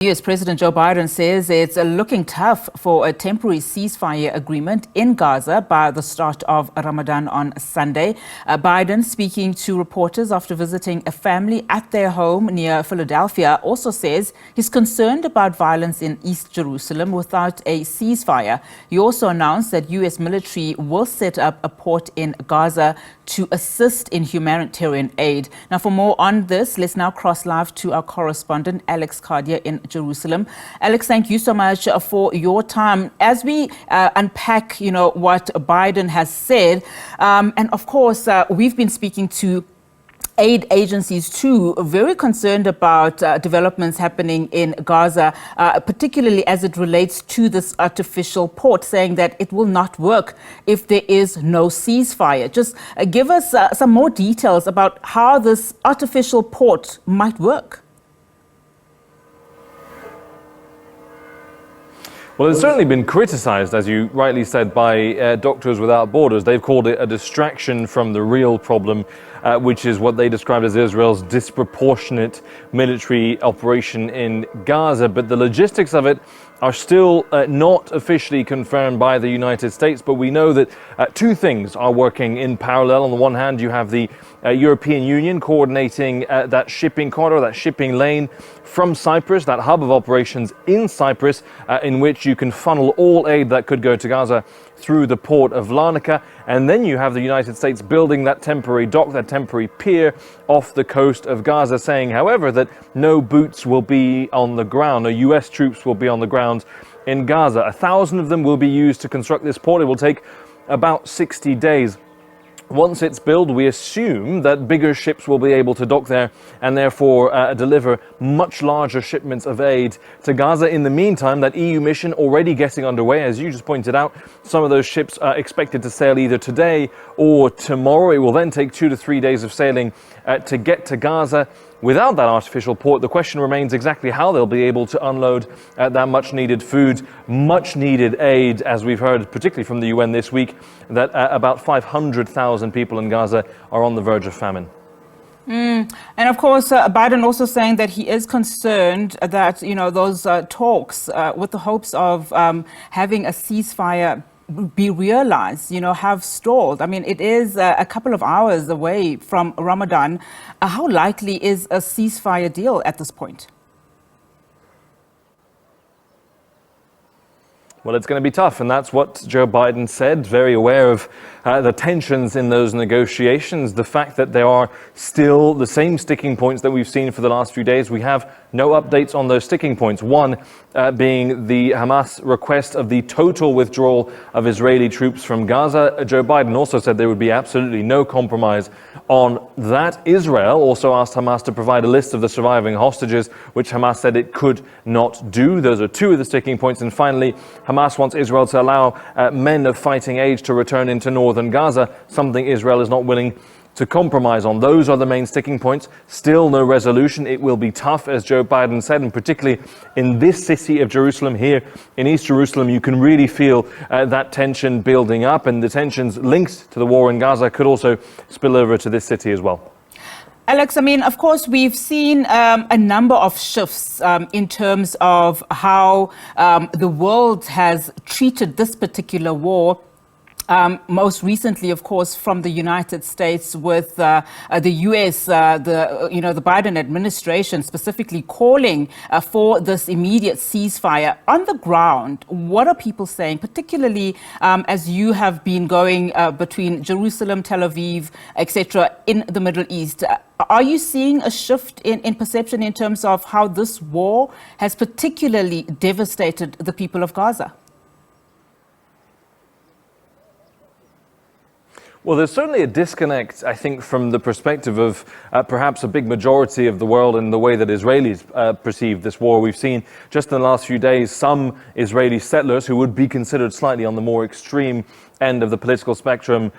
US President Joe Biden says it's looking tough for a temporary ceasefire agreement in Gaza by the start of Ramadan on Sunday. Biden, speaking to reporters after visiting a family at their home near Philadelphia, also says he's concerned about violence in East Jerusalem without a ceasefire. He also announced that US military will set up a port in Gaza to assist in humanitarian aid. Now, for more on this, let's now cross live to our correspondent, Alex Cadier in Jerusalem. Alex, thank you so much for your time. As we unpack, what Biden has said, and of course, we've been speaking to aid agencies too, very concerned about developments happening in Gaza, particularly as it relates to this artificial port, saying that it will not work if there is no ceasefire. Just give us some more details about how this artificial port might work. Well, it's certainly been criticized, as you rightly said, by Doctors Without Borders. They've called it a distraction from the real problem, which is what they described as Israel's disproportionate military operation in Gaza. But the logistics of it are still not officially confirmed by the United States. But we know that two things are working in parallel. On the one hand, you have the European Union coordinating that shipping corridor, that shipping lane from Cyprus, that hub of operations in Cyprus, in which you can funnel all aid that could go to Gaza through the port of Larnaca. And then you have the United States building that temporary dock, that temporary pier off the coast of Gaza, saying, however, that no boots will be on the ground, no US troops will be on the ground in Gaza. 1,000 of them will be used to construct this port. It will take about 60 days. Once it's built, we assume that bigger ships will be able to dock there and therefore deliver much larger shipments of aid to Gaza. In the meantime, that EU mission already getting underway. As you just pointed out, some of those ships are expected to sail either today or tomorrow. It will then take 2 to 3 days of sailing to get to Gaza. Without that artificial port, the question remains exactly how they'll be able to unload that much needed food, much needed aid, as we've heard, particularly from the UN this week, that about 500,000 people in Gaza are on the verge of famine. And of course, Biden also saying that he is concerned that, those talks with the hopes of having a ceasefire be realized, have stalled. I mean, it is a couple of hours away from Ramadan. How likely is a ceasefire deal at this point? Well, it's going to be tough, and that's what Joe Biden said, very aware of the tensions in those negotiations, the fact that there are still the same sticking points that we've seen for the last few days. We have no updates on those sticking points. One being the Hamas request of the total withdrawal of Israeli troops from Gaza. Joe Biden also said there would be absolutely no compromise on that. Israel also asked Hamas to provide a list of the surviving hostages, which Hamas said it could not do. Those are two of the sticking points. And finally, Hamas wants Israel to allow men of fighting age to return into northern Gaza, something Israel is not willing to compromise on. Those are the main sticking points. Still no resolution. It will be tough, as Joe Biden said, and particularly in this city of Jerusalem, here in East Jerusalem, you can really feel that tension building up, and the tensions linked to the war in Gaza could also spill over to this city as well. Alex, I mean, of course, we've seen a number of shifts in terms of how the world has treated this particular war. Most recently, of course, from the United States with the US, the Biden administration specifically calling for this immediate ceasefire. On the ground, what are people saying, particularly as you have been going between Jerusalem, Tel Aviv, etc., in the Middle East? Are you seeing a shift in perception in terms of how this war has particularly devastated the people of Gaza? Well, there's certainly a disconnect, I think, from the perspective of perhaps a big majority of the world in the way that Israelis perceive this war. We've seen just in the last few days some Israeli settlers who would be considered slightly on the more extreme end of the political spectrum,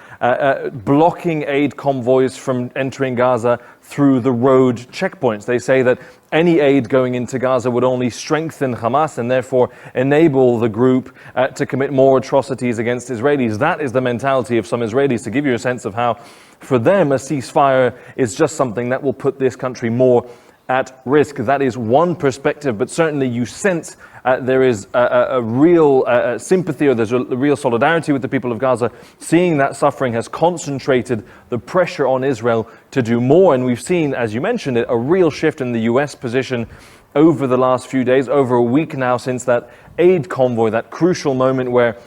blocking aid convoys from entering Gaza through the road checkpoints. They say that any aid going into Gaza would only strengthen Hamas and therefore enable the group to commit more atrocities against Israelis. That is the mentality of some Israelis, to give you a sense of how, for them, a ceasefire is just something that will put this country more at risk. That is one perspective, but certainly you sense there is a real sympathy, or there's a real solidarity with the people of Gaza. Seeing that suffering has concentrated the pressure on Israel to do more. And we've seen, as you mentioned it, a real shift in the US position over the last few days, over a week now since that aid convoy, that crucial moment where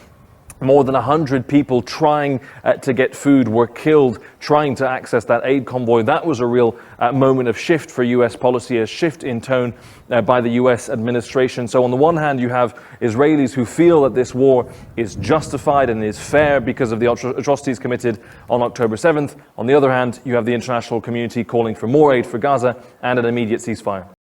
more than 100 people trying to get food were killed, trying to access that aid convoy. That was a real moment of shift for US policy, a shift in tone by the US administration. So on the one hand, you have Israelis who feel that this war is justified and is fair because of the atrocities committed on October 7th. On the other hand, you have the international community calling for more aid for Gaza and an immediate ceasefire.